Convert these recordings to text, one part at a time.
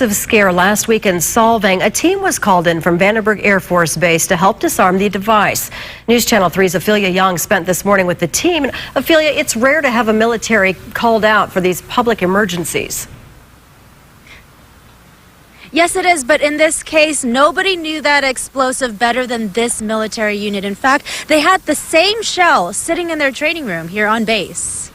Of scare last week in Solvang, a team was called in from Vandenberg Air Force Base to help disarm the device. News Channel 3's Ophelia Young spent this morning with the team. And Ophelia, it's rare to have a military called out for these public emergencies. Yes, it is, but in this case, nobody knew that explosive better than this military unit. In fact, they had the same shell sitting in their training room here on base.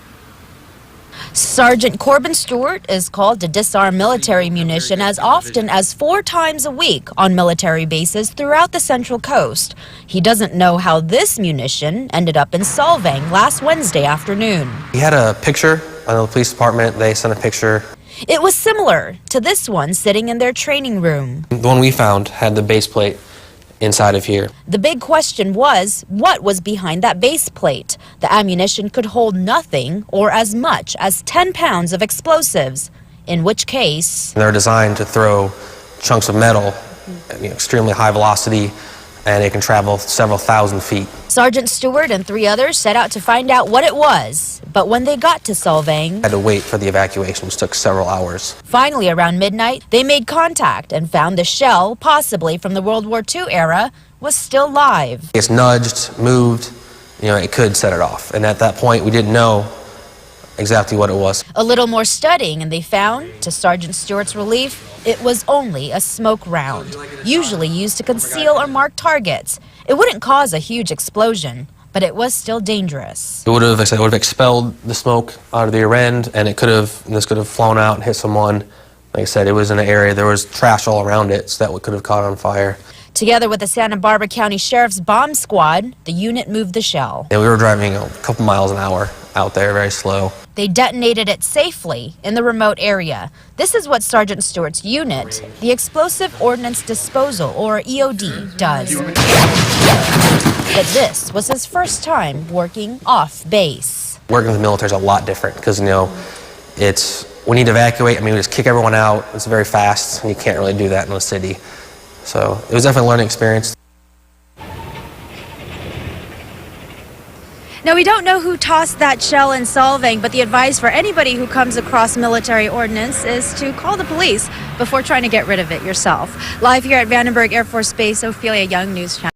Sergeant Corbin Stewart is called to disarm military munition as often as 4 times a week on military bases throughout the Central Coast. He doesn't know how this munition ended up in Solvang last Wednesday afternoon. He had a picture on the police department. They sent a picture. It was similar to this one sitting in their training room. The one we found had the base plate inside of here. The big question was, what was behind that base plate? The ammunition could hold nothing or as much as 10 pounds of explosives, in which case... They're designed to throw chunks of metal at extremely high velocity, and it can travel several thousand feet. Sergeant Stewart and 3 others set out to find out what it was, but when they got to Solvang... Had to wait for the evacuation, which took several hours. Finally, around midnight, they made contact and found the shell, possibly from the World War II era, was still live. It's nudged, moved, it could set it off. And at that point, we didn't know exactly what it was. A little more studying, and they found, to Sergeant Stewart's relief, it was only a smoke round, usually used to conceal or mark targets. It wouldn't cause a huge explosion, but it was still dangerous. It would have expelled the smoke out of the rear end, and this could have flown out and hit someone. Like I said, it was in an area, there was trash all around it, so that could have caught on fire. Together with the Santa Barbara County Sheriff's bomb squad, the unit moved the shell. And we were driving a couple miles an hour out there, very slow. They detonated it safely in the remote area. This is what Sergeant Stewart's unit, the Explosive Ordnance Disposal, or EOD, does. But this was his first time working off base. Working with the military is a lot different because, we need to evacuate. We just kick everyone out. It's very fast, and you can't really do that in the city. So it was definitely a learning experience. Now, we don't know who tossed that shell in Solvang, but the advice for anybody who comes across military ordnance is to call the police before trying to get rid of it yourself. Live here at Vandenberg Air Force Base, Ophelia Young, News Channel.